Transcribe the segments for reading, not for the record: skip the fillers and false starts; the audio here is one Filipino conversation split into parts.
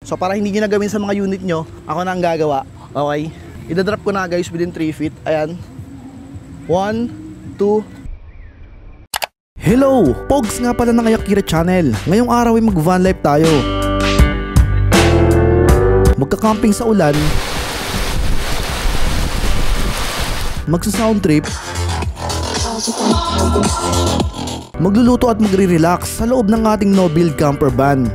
So para hindi nyo na gawin sa mga unit nyo, ako na ang gagawa. Okay? Idadrop ko na guys within 3 feet. Ayan. 1, 2. Hello! Pogs nga pala ng Ayakira Channel. Ngayong araw ay mag-van life tayo. Magka-camping sa ulan, magsa-sound trip, magluluto at magre-relax sa loob ng ating no-build camper van.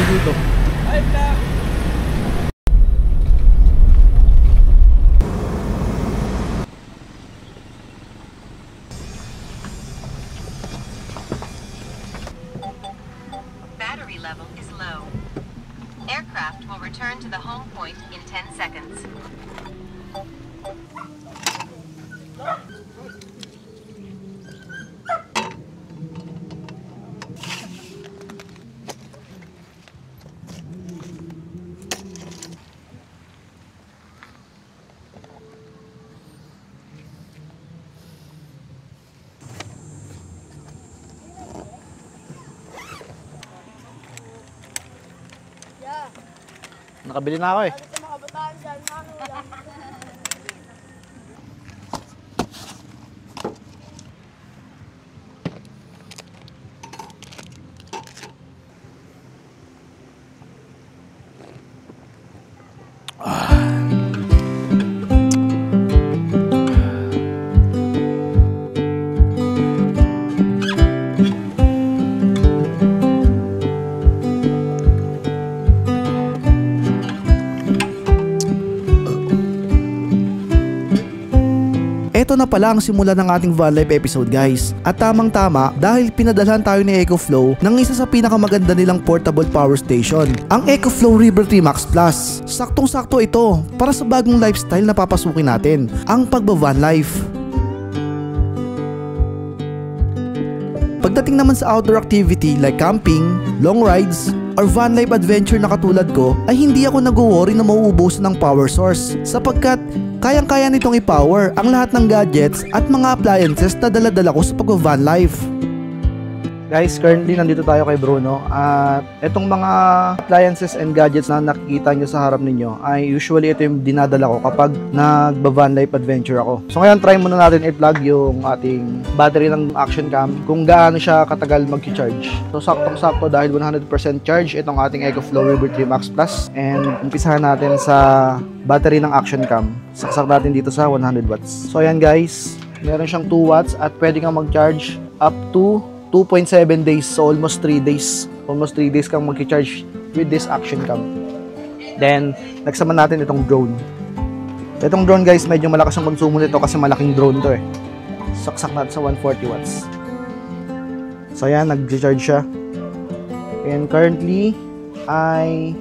Dito. Battery level is low. Aircraft will return to the home point in 10 seconds. Nakabili na ako eh. Ito na pala ang simula ng ating van life episode guys. At tamang tama dahil pinadalhan tayo ni EcoFlow ng isa sa pinakamaganda nilang portable power station, ang EcoFlow River 3 Max Plus. Saktong sakto ito para sa bagong lifestyle na papasukin natin, ang pagba-van life. Pagdating naman sa outdoor activity like camping, long rides, or van life adventure na katulad ko, ay hindi ako nag-worry na mauubusan ng power source sapagkat kayang-kaya nitong i-power ang lahat ng gadgets at mga appliances na dala-dala ko sa pag-van life. Guys, currently nandito tayo kay Bruno at itong mga appliances and gadgets na nakikita nyo sa harap ninyo ay usually ito yung dinadala ko kapag nagba-van life adventure ako. So ngayon try muna natin i-plug yung ating battery ng action cam kung gaano siya katagal mag-charge. So saktong-sakto dahil 100% charge itong ating EcoFlow River 3 Max Plus, and umpisahan natin sa battery ng action cam. Saksak natin dito sa 100 watts. So ayan guys, meron siyang 2 watts at pwede kang mag-charge up to 2.7 days, so almost 3 days. Almost 3 days kang mag-charge with this action cam. Then, nagsama natin itong drone. Itong drone guys, medyo malakas ang consumo nito kasi malaking drone to eh. Saksak natin sa 140 watts. So ayan, nag-charge siya. And currently, ay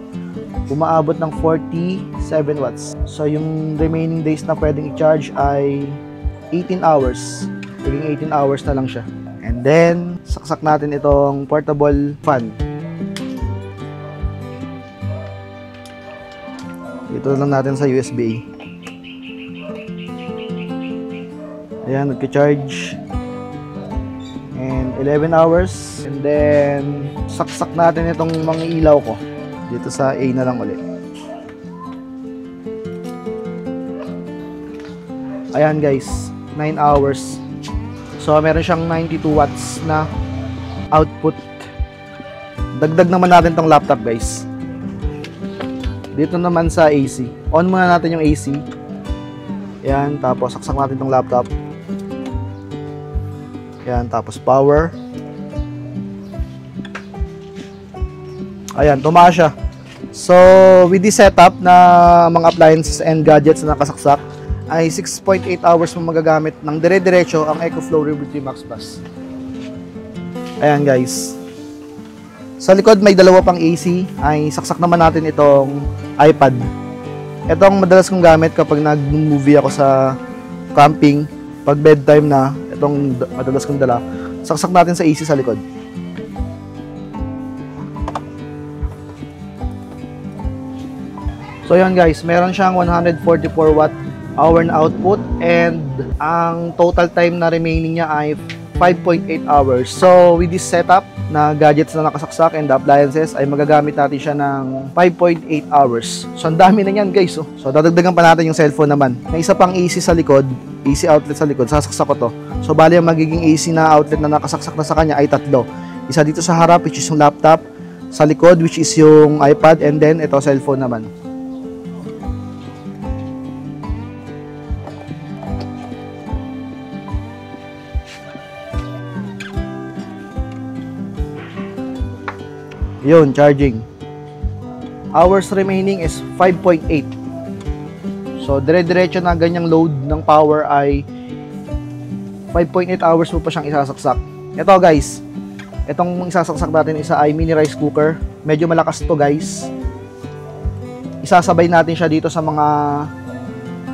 umaabot ng 47 watts. So yung remaining days na pwedeng i-charge ay 18 hours. Naging 18 hours na lang siya. And then, saksak natin itong portable fan. Ito lang natin sa USB. Ayan, nagka-charge. And 11 hours. And then, saksak natin itong mga ilaw ko. Dito sa A na lang ulit. Ayan guys, 9 hours. So meron siyang 92 watts na output. Dagdag naman natin tong laptop guys. Dito naman sa AC. On muna natin yung AC. Ayan, tapos saksak natin tong laptop. Ayan, tapos power. Ayan, tumaas siya. So with this setup na mga appliances and gadgets na nakasaksak, ay 6.8 hours mo magagamit ng dire-diretso ang EcoFlow River 3 Max Plus. Ayan guys. Sa likod may dalawa pang AC, ay saksak naman natin itong iPad. Itong madalas kong gamit kapag nag-movie ako sa camping, pag bedtime na, itong madalas kong dala. Saksak natin sa AC sa likod. So yun guys, meron siyang 144 watt hour na output and ang total time na remaining niya ay 5.8 hours. So with this setup na gadgets na nakasaksak and appliances ay magagamit natin siya ng 5.8 hours. So ang dami na yan guys. Oh. So dadagdagan pa natin yung cellphone naman. May isa pang AC sa likod, AC outlet sa likod, sasaksak ko to. So bali ang magiging AC na outlet na nakasaksak na sa kanya ay tatlo. Isa dito sa harap which is yung laptop, sa likod which is yung iPad, and then ito cellphone naman. Yun, charging. Hours remaining is 5.8. So, dire-diretso na ganyang load ng power ay 5.8 hours mo pa siyang isasaksak. Ito guys, itong isasaksak natin isa ay mini rice cooker. Medyo malakas to guys. Isasabay natin siya dito sa mga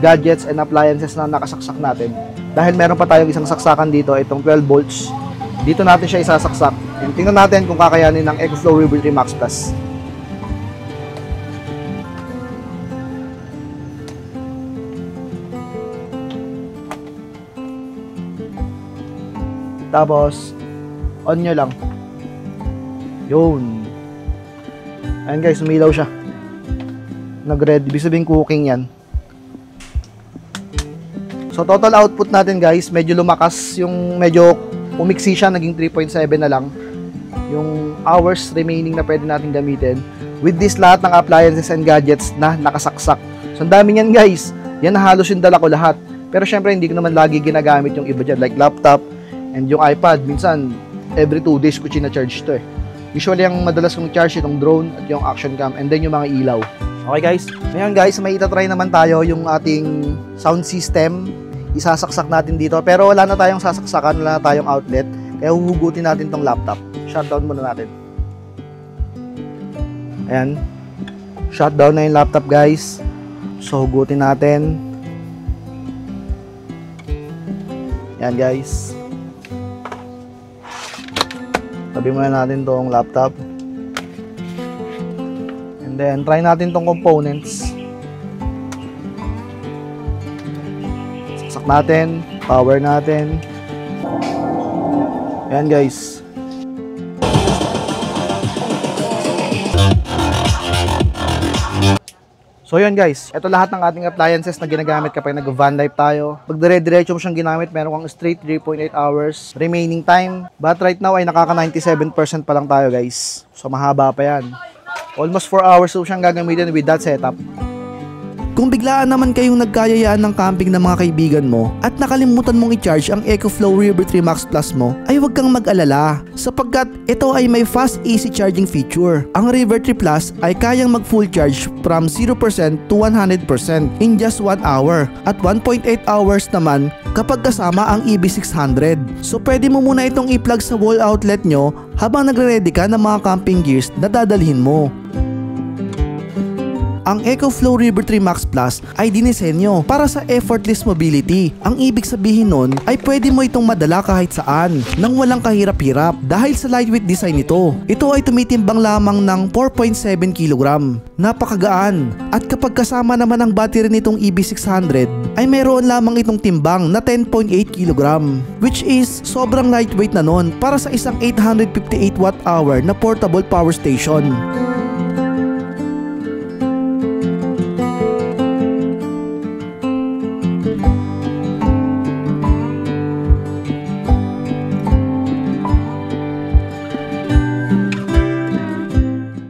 gadgets and appliances na nakasaksak natin. Dahil meron pa tayong isang saksakan dito, itong 12 volts. Dito natin siya isasaksak. And tingnan natin kung kakayanin ng EcoFlow River 3 Max Plus. Tapos, on nyo lang. Yun. Ayan guys, umilaw siya. Nag-red. Ibig sabihin cooking yan. So, total output natin guys, medyo lumakas yung medyo umiksi siya, naging 3.7 na lang yung hours remaining na pwede natin gamitin with this lahat ng appliances and gadgets na nakasaksak. So, ang dami niyan guys. Yan na halos yung dala ko lahat. Pero syempre, hindi ko naman lagi ginagamit yung iba dyan. Like laptop and yung iPad. Minsan, every 2 days ko charge to eh. Usually, ang madalas kong charge itong drone at yung action cam and then yung mga ilaw. Okay guys? Ngayon guys, may itatry naman tayo yung ating sound system. Isasaksak natin dito. Pero wala na tayong sasaksakan, wala na tayong outlet. Kaya huhugutin natin tong laptop. Shutdown muna natin. Ayan. Shutdown na yung laptop guys. So, hugutin natin. Ayan guys. Tabi muna natin tong laptop. And then, try natin tong components. Saksak natin. Power natin. Ayan guys. So yun guys, ito lahat ng ating appliances na ginagamit kapag nag-van life tayo. Pag dire-diretso mo siyang ginamit, meron kang straight 3.8 hours remaining time. But right now ay nakaka 97% pa lang tayo guys. So mahaba pa yan. Almost 4 hours mo siyang gagamitin with that setup. Kung biglaan naman kayong nagkayayaan ng camping ng mga kaibigan mo at nakalimutan mong i-charge ang EcoFlow River 3 Max Plus mo, ay huwag kang mag-alala sapagkat ito ay may fast easy charging feature. Ang River 3 Plus ay kayang mag full charge from 0% to 100% in just 1 hour at 1.8 hours naman kapag kasama ang EB600. So pwede mo muna itong i-plug sa wall outlet nyo habang nagre-ready ka ng mga camping gears na dadalhin mo. Ang EcoFlow River 3 Max Plus ay dinisenyo para sa effortless mobility. Ang ibig sabihin nun ay pwede mo itong madala kahit saan nang walang kahirap-hirap dahil sa lightweight design nito. Ito ay tumitimbang lamang ng 4.7 kg. Napakagaan. At kapag kasama naman ang battery nitong EB600 ay meron lamang itong timbang na 10.8 kg, which is sobrang lightweight na nun para sa isang 858 Wh na portable power station.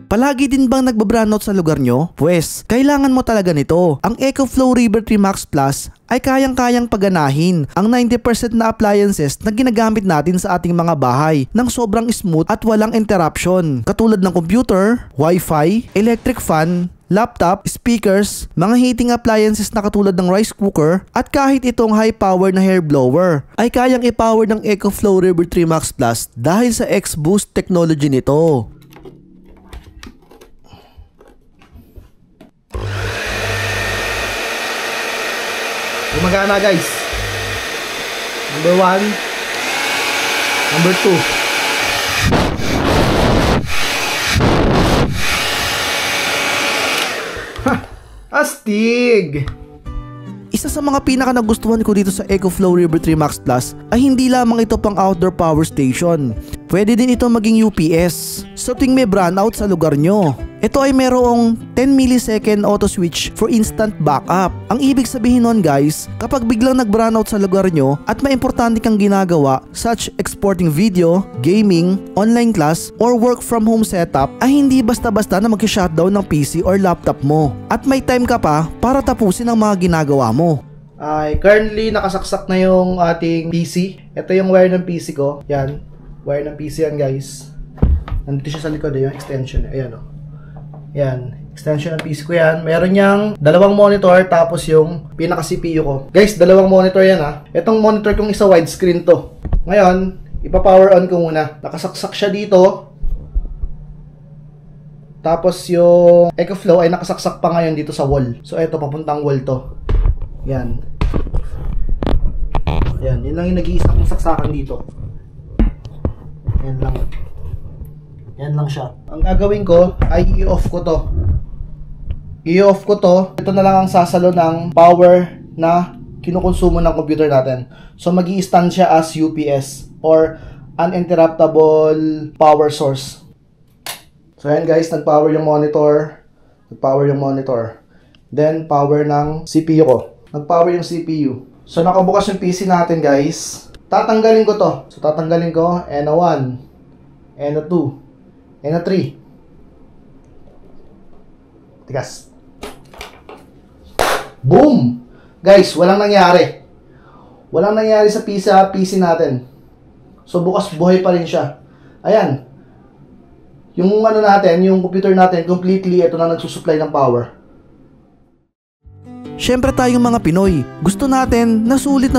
Palagi din bang nagbabrownout sa lugar nyo? Pwes, kailangan mo talaga nito. Ang EcoFlow River 3 Max Plus ay kayang-kayang paganahin ang 90% na appliances na ginagamit natin sa ating mga bahay ng sobrang smooth at walang interruption. Katulad ng computer, wifi, electric fan, laptop, speakers, mga heating appliances na katulad ng rice cooker at kahit itong high power na hair blower ay kayang i-power ng EcoFlow River 3 Max Plus dahil sa X-Boost technology nito. Gumagana guys. Number 1. Number 2. Ha! Astig! Isa sa mga pinaka nagustuhan ko dito sa EcoFlow River 3 Max Plus ay hindi lamang ito pang outdoor power station. Pwede din ito maging UPS so tuwing may brownout sa lugar nyo. Ito ay merong 10 millisecond auto switch for instant backup. Ang ibig sabihin nun guys, kapag biglang nag-brownout sa lugar nyo at may importante kang ginagawa such exporting video, gaming, online class, or work from home setup ay hindi basta-basta na mag-shutdown ng PC or laptop mo. At may time ka pa para tapusin ang mga ginagawa mo. Ay, currently nakasaksak na yung ating PC. Ito yung wire ng PC ko. Yan, wire ng PC yan guys. Nandito siya sa likod, yung extension. Ayan o. Yan, extension ng PC ko yan. Meron niyang dalawang monitor tapos yung pinaka CPU ko. Guys, dalawang monitor yan ha. Itong monitor kong isa widescreen to. Ngayon, ipa-power on ko muna. Nakasaksak siya dito. Tapos yung EcoFlow ay nakasaksak pa ngayon dito sa wall. So eto, papuntang wall to. Yan. Yan, yun lang yung nag-iisa kong saksakan dito. Yan lang. Yan lang siya. Ang gagawin ko ay i-off ko to. I-off ko to. Ito na lang ang sasalo ng power na kinukonsumo ng computer natin. So mag-i-stand siya as UPS or uninterruptible power source. So yan guys, nag-power yung monitor. Nag-power yung monitor. Then power ng CPU ko. Nag-power yung CPU. So nakabukas yung PC natin guys. Tatanggalin ko to. So tatanggalin ko N1, N2, N3. Tigas. Boom! Guys, walang nangyari. Walang nangyari sa PC natin. So bukas buhay pa rin siya. Ayan. Yung ano natin, yung computer natin, completely ito na nagsusupply ng power. Syempre tayong mga Pinoy, gusto natin na sulit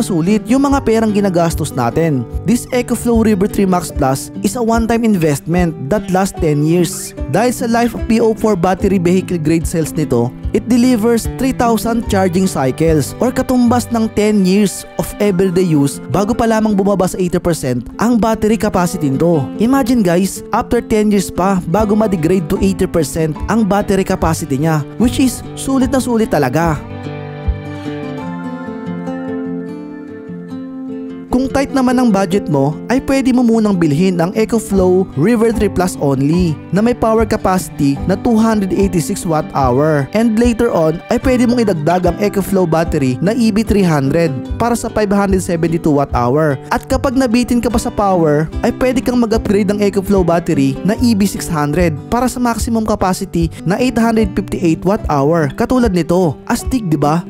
yung mga perang ginagastos natin. This EcoFlow River 3 Max Plus is a one-time investment that lasts 10 years. Dahil sa life of PO4 battery vehicle grade cells nito, it delivers 3,000 charging cycles or katumbas ng 10 years of everyday use bago pa lamang bumaba sa 80% ang battery capacity nito. Imagine guys, after 10 years pa bago ma-degrade to 80% ang battery capacity niya, which is sulit na sulit talaga. Kung tight naman ang budget mo, ay pwede mo munang bilhin ang EcoFlow River 3 Plus only na may power capacity na 286 Wh and later on ay pwede mong idagdag ang EcoFlow battery na EB300 para sa 572 Wh at kapag nabitin ka pa sa power ay pwede kang mag-upgrade ng EcoFlow battery na EB600 para sa maximum capacity na 858 Wh katulad nito. Astig, diba?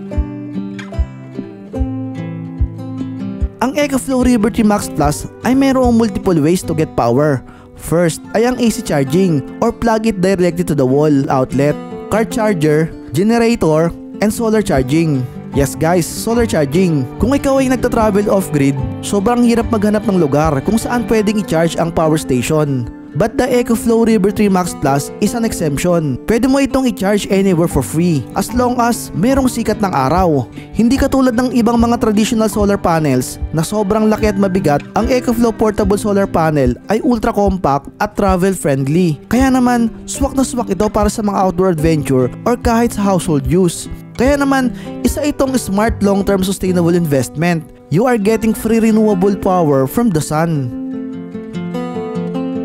Ang EcoFlow River 3 Max Plus ay mayroong multiple ways to get power. First ay ang AC charging or plug it directly to the wall outlet, car charger, generator, and solar charging. Yes guys, solar charging. Kung ikaw ay nagta-travel off-grid, sobrang hirap maghanap ng lugar kung saan pwedeng i-charge ang power station. But the EcoFlow River 3 Max Plus is an exemption. Pwede mo itong i-charge anywhere for free as long as merong sikat ng araw. Hindi katulad ng ibang mga traditional solar panels na sobrang laki at mabigat, ang EcoFlow portable solar panel ay ultra compact at travel friendly. Kaya naman, swak na swak ito para sa mga outdoor adventure or kahit sa household use. Kaya naman, isa itong smart long-term sustainable investment. You are getting free renewable power from the sun.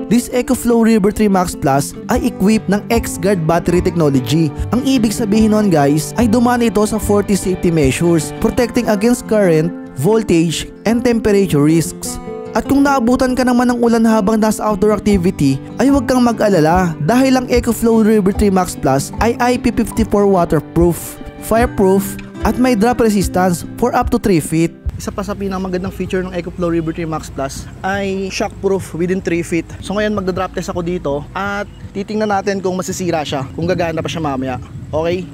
This EcoFlow River 3 Max Plus ay equipped ng X-Guard battery technology. Ang ibig sabihin nun guys ay dumaan ito sa 40 safety measures protecting against current, voltage, and temperature risks. At kung naabutan ka naman ng ulan habang nasa outdoor activity ay huwag kang mag-alala dahil ang EcoFlow River 3 Max Plus ay IP54 waterproof, fireproof, at may drop resistance for up to 3 feet. Isa pa sa pinakamagandang feature ng EcoFlow River 3 Max Plus ay shockproof within 3 feet. So ngayon magda-drop test ako dito at titingnan natin kung masisira siya, kung gagana pa siya mamaya. Okay?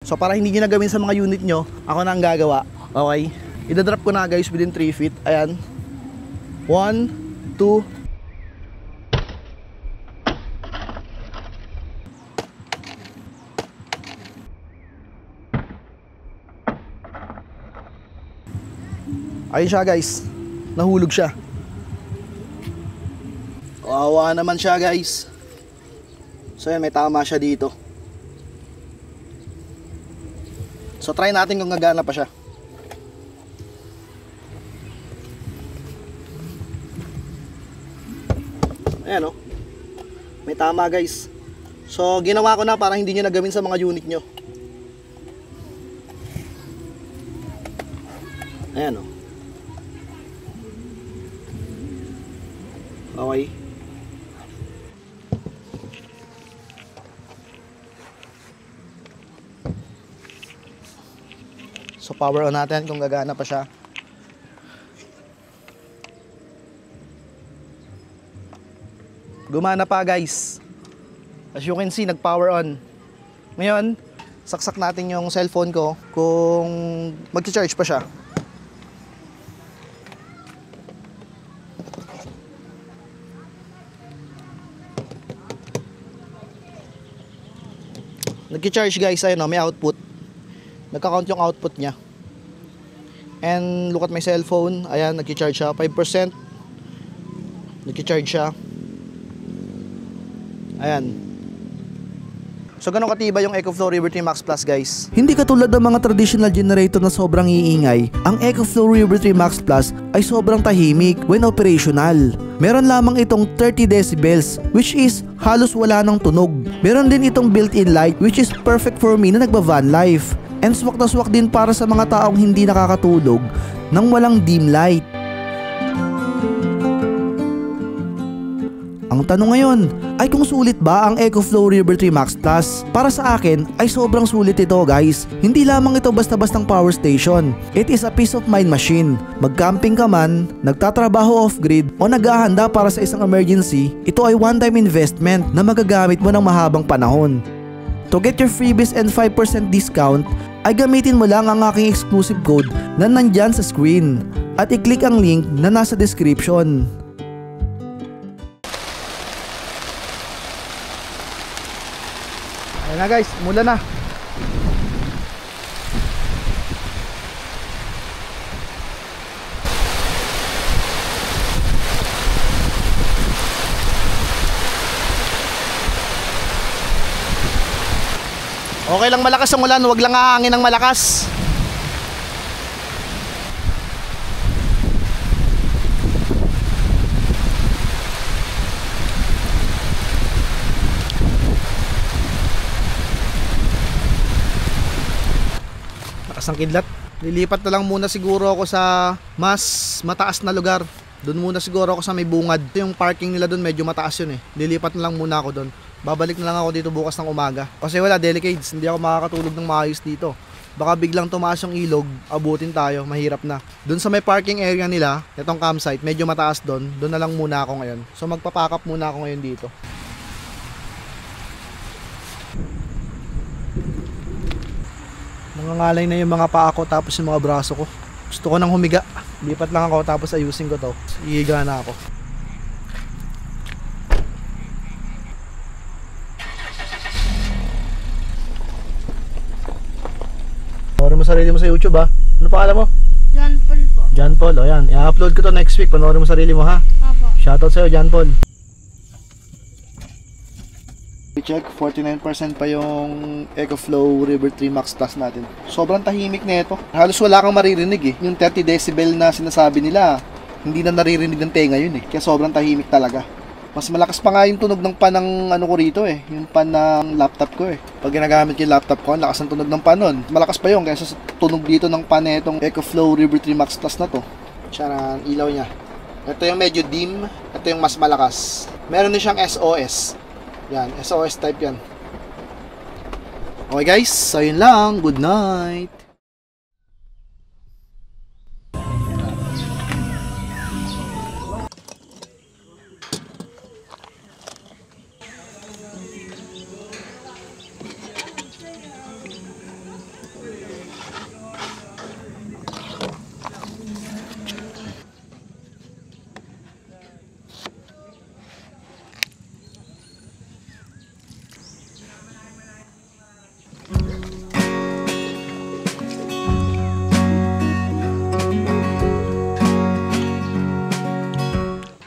So para hindi nyo na gawin sa mga unit nyo, ako na ang gagawa. Okay? Ida-drop ko na guys within 3 feet. Ayan. 1, 2, ayun siya guys, nahulog siya. Kawawa naman siya guys. So yan, may tama siya dito. So try natin kung gagana pa siya. Ayan, oh. May tama, guys. So ginawa ko na para hindi nyo nagawin sa mga unit nyo. Ayan, oh. Okay. So power on natin kung gagana pa siya. Gumana pa, guys. As you can see, nag-power on. Ngayon, saksak natin yung cellphone ko kung mag-charge pa siya. Nag-charge, guys, ayun, may output. Nagka-count yung output niya. And look at my cellphone. Ayan, nag-charge siya 5%. Nag-charge siya. Ayan. So ganun katiba yung EcoFlow River 3 Max Plus, guys. Hindi katulad ng mga traditional generator na sobrang iingay, ang EcoFlow River 3 Max Plus ay sobrang tahimik when operational. Meron lamang itong 30 decibels, which is halos wala ng tunog. Meron din itong built-in light, which is perfect for me na nagba-van life. And swak na swak din para sa mga taong hindi nakakatulog nang walang dim light. Ang tanong ngayon ay kung sulit ba ang EcoFlow River 3 Max Plus? Para sa akin ay sobrang sulit ito, guys. Hindi lamang ito basta-bastang power station. It is a peace of mind machine. Mag-camping ka man, nagtatrabaho off-grid o naghahanda para sa isang emergency, ito ay one-time investment na magagamit mo ng mahabang panahon. To get your freebies and 5% discount, ay gamitin mo lang ang aking exclusive code na nandyan sa screen at i-click ang link na nasa description. Ayan na, guys, mula na. Okay lang malakas ang ulan, wag lang hangin ng malakas. Lakas ng kidlat. Lilipat na lang muna siguro ako sa mas mataas na lugar. Doon muna siguro ako sa may bungad. Yung parking nila doon medyo mataas yun eh. Lilipat na lang muna ako doon. Babalik na lang ako dito bukas ng umaga. Kasi wala, delicades, hindi ako makakatulog ng maayos dito. Baka biglang tumaas yung ilog, abutin tayo, mahirap na. Doon sa may parking area nila, itong campsite, medyo mataas doon. Doon na lang muna ako ngayon. So magpapack up muna ako ngayon dito. Nangangalay na yung mga paa ko tapos yung mga braso ko. Gusto ko nang humiga. Lipat lang ako tapos ayusin ko to. Ihiga na ako. Panoorin mo sarili mo sa YouTube, ha? Ano pangalan mo? John Paul po. John Paul, o yan. I-upload ko to next week. Panoorin mo sarili mo, ha? Apo. Shoutout sa'yo, John Paul. I-check, 49% pa yung EcoFlow River 3 Max Plus natin. Sobrang tahimik na ito. Halos wala kang maririnig eh. Yung 30 decibel na sinasabi nila, hindi na naririnig ng tenga yun eh. Kaya sobrang tahimik talaga. Mas malakas pa nga yung tunog ng pan ng ano ko rito eh. Yung pan ng laptop ko eh. Pag ginagamit ko yung laptop ko, ang lakas ng tunog ng pan nun. Malakas pa yun kaysa sa tunog dito ng pan na itong EcoFlow River 3 Max Plus na to. Tsara, ilaw niya. Ito yung medyo dim. Ito yung mas malakas. Meron din siyang SOS. Yan, SOS type yan. Okay guys, so yun lang. Good night.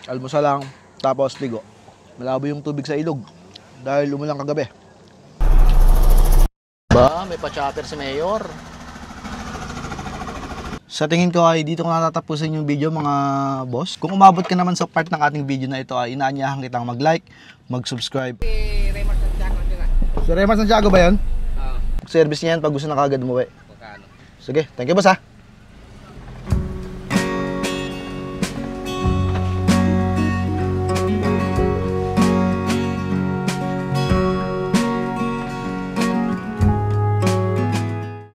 Almusal lang, tapos ligo. Malabo yung tubig sa ilog dahil umulan kagabi. Ba, may pa-chopper si Mayor. Sa tingin ko ay dito ko natatapusin yung video mga boss. Kung umabot ka naman sa part ng ating video na ito ay inaanyahan kitang mag-like, mag-subscribe. Si Raymar Santiago ba yan? Service niya yan pag gusto na kagad umuwi. Sige, thank you boss ha.